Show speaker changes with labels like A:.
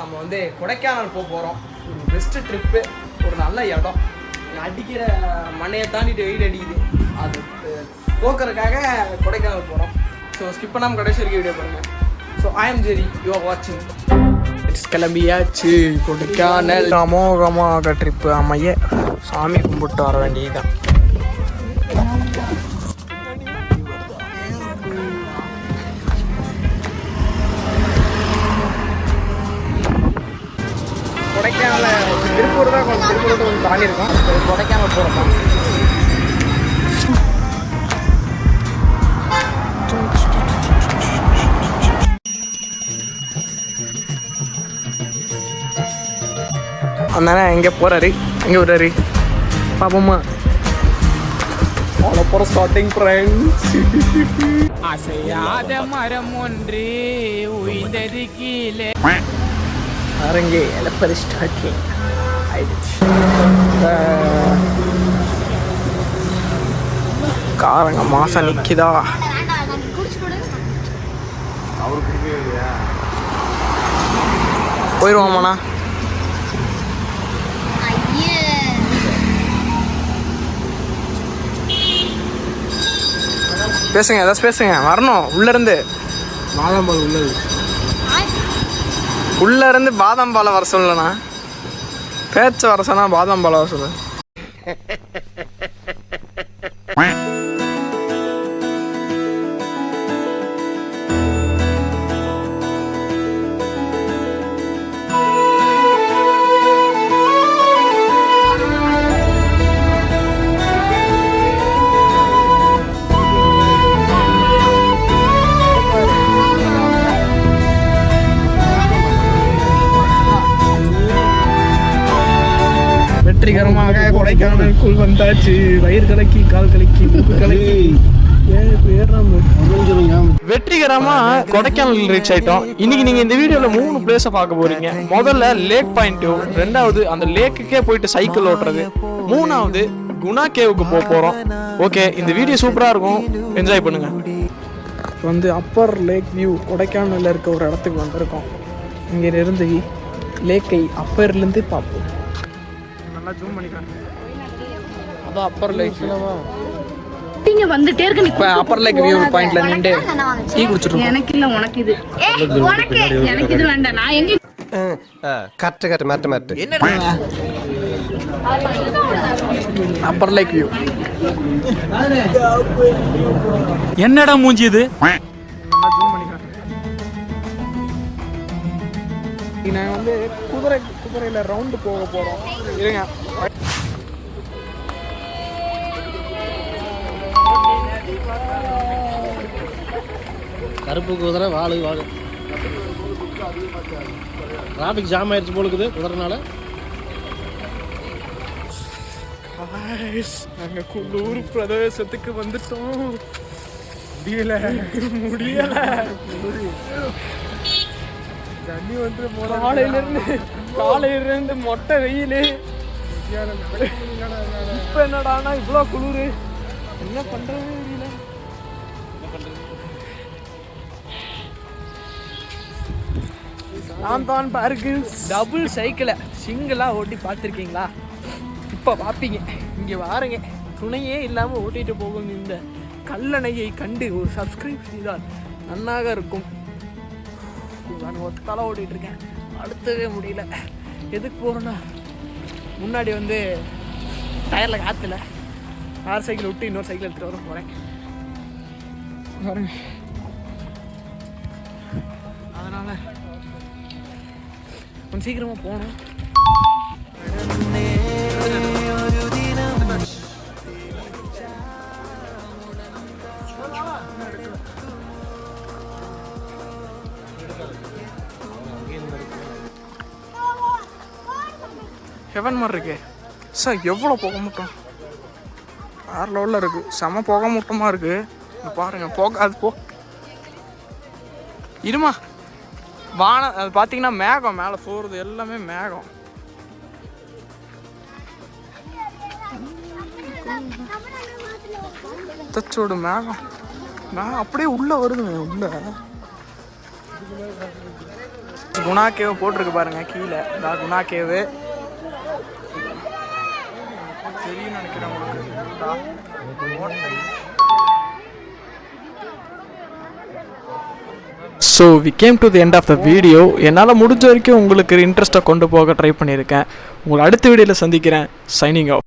A: நம்ம வந்து கொடைக்கானல் போகிறோம். ஒரு பெஸ்ட்டு ட்ரிப்பு, ஒரு நல்ல இடம். அடிக்கிற மண்ணையை தாண்டிட்டு வெயில் அடிக்குது, அது போக்குறதுக்காக கொடைக்கானல் போகிறோம். ஸோ ஸ்கிப் பண்ணாமல் கடைசி வரைக்கும் வீடியோ பாருங்கள். So I am Jerry, you are வாட்சிங். இட்ஸ் கிளம்பியாச்சு கொடைக்கானல். அமோகமாக ட்ரிப்பு அமைய சாமி கும்பிட்டு வர வேண்டியதுதான். கொடைக்கானல் திருப்பூர் தான், கொஞ்சம் தாண்டி இருக்கோம். கொடைக்கானல் போகிறோம். அதனால எங்கே போகிறாரு, எங்கே விடுறாரு பாப்போம்மா. அவ்வளோ போகிற ஸ்டார்டிங் ஃப்ரெண்ட்ஸ்.
B: அசையாத மரம் ஒன்று உயிர்ந்தது கீழே
A: அரங்கே எலப்பது ஸ்டார்டிங் ஆயிடுச்சு. காரங்க மாசம் நிற்கிதா. போயிடுவோமாண்ணா? பேசுங்க, ஏதாச்சும் பேசுங்க. வரணும் உள்ளேருந்து
C: பாதாம்பால் உள்ளது,
A: உள்ளேருந்து பாதாம் பாலை வர சொல்லணா, பேச்ச வர சொன்னா பாதாம் பாலை வர சொல்லு. வெற்றிகரமாக கொடைக்கானலுக்குள் வந்தாச்சு. வயிறு கலக்கி, கால் கலக்கி, மூக்கு கலக்கி வெற்றிகரமா கொடைக்கானல் ரீச் ஆயிட்டோம். இன்னைக்கு நீங்க இந்த வீடியோல 3 பிளேஸை பார்க்க போறீங்க. முதல்ல லேக் பாயிண்ட், ரெண்டாவது அந்த லேக்குக்கே போயிட்டு சைக்கிள் ஓட்டுறது, மூணாவது குணா கேவுக்கு போறோம். ஓகே, இந்த வீடியோ சூப்பரா இருக்கும், என்ஜாய் பண்ணுங்க. வந்து அப்பர் லேக் வியூ கொடைக்கானல்ல இருக்க ஒரு இடத்துக்கு வந்திருக்கோம். இங்க இருந்து லேக்கை அப்பர்லேருந்து பார்ப்போம். நல்லா ஜூம் பண்ணிக்கலாம். அதான் அப்பர் லேக்.
D: நீங்க வந்துட்டே இருக்கு.
A: இப்ப அப்பர் லேக் வியூ பாயிண்ட்ல நின்னு டீ குடிச்சிட்டு இருக்கோம்.
D: எனக்கு இல்ல, உனக்கு இது. உனக்கு, எனக்கு இது வேண்டாம். நான் எங்க
C: கரெக்ட் மாட்டு
A: என்ன அப்பர் லேக் வியூ.
B: என்னடா மூஞ்சி இது?
A: நல்லா ஜூம் பண்ணிக்கலாம். நான் வந்து குதிரையில ரவுண்டு போக போறோம். இருங்க,
C: கருப்பு குதிரை வாழு டிராஃபிக் ஜாம் ஆயிடுச்சு போலுக்குது குதிரைனால.
A: நாங்க குளூர் பிரதேசத்துக்கு வந்துட்டோம். முடியல தண்ணி வந்து காலையில இருந்து மொட்டை வெயில். இப்ப என்னடானா இவ்வளோ குளிர், என்ன பண்றது தெரியல. நான் தான் பாருக்கு டபுள் சைக்கிளை சிங்கிளாக ஓட்டி பார்த்துருக்கீங்களா? இப்போ பார்ப்பீங்க. இங்கே வாருங்க, துணையே இல்லாமல் ஓட்டிகிட்டு போகும் இந்த கல்லணையை கண்டு ஒரு சப்ஸ்கிரைப் செய்தால் நன்னாக இருக்கும். நான் ஒத்தால ஓட்டிகிட்டு இருக்கேன், அடுத்தவே முடியல. எதுக்கு போகிறேன்னா, முன்னாடி வந்து டயரில் காற்றுல ஆறு சைக்கிள் விட்டு இன்னொரு சைக்கிள் எடுத்துகிட்டு வர போகிறேன். அதனால் கொஞ்சம் சீக்கிரமாக போகணும். ஹெவன் மாதிரி இருக்கு சார். எவ்வளோ போக மாட்டோம், வேறு லெவலில் இருக்குது. செம போக மூட்டமாக இருக்குது. பாருங்கள், போக அது இருமா. வானம் அது பார்த்தீங்கன்னா மேகம் மேலே போகிறது எல்லாமே மேகம். தச்சோடு மேகம் அப்படியே உள்ளே வருதுங்க. உள்ள ஃப்ரெண்ட்ஸ் குணா கேவ் போட்டிருக்கு பாருங்க கீழே. இதான் குணா கேவு தெரியும் நினைக்கிறேன் உங்களுக்கு. So we came to the end of the video. என்னால் முடிஞ்ச வரைக்கும் உங்களுக்கு இன்ட்ரெஸ்ட்டை கொண்டு போக ட்ரை பண்ணியிருக்கேன். உங்களை அடுத்த வீடியோவில் சந்திக்கிறேன். Signing off.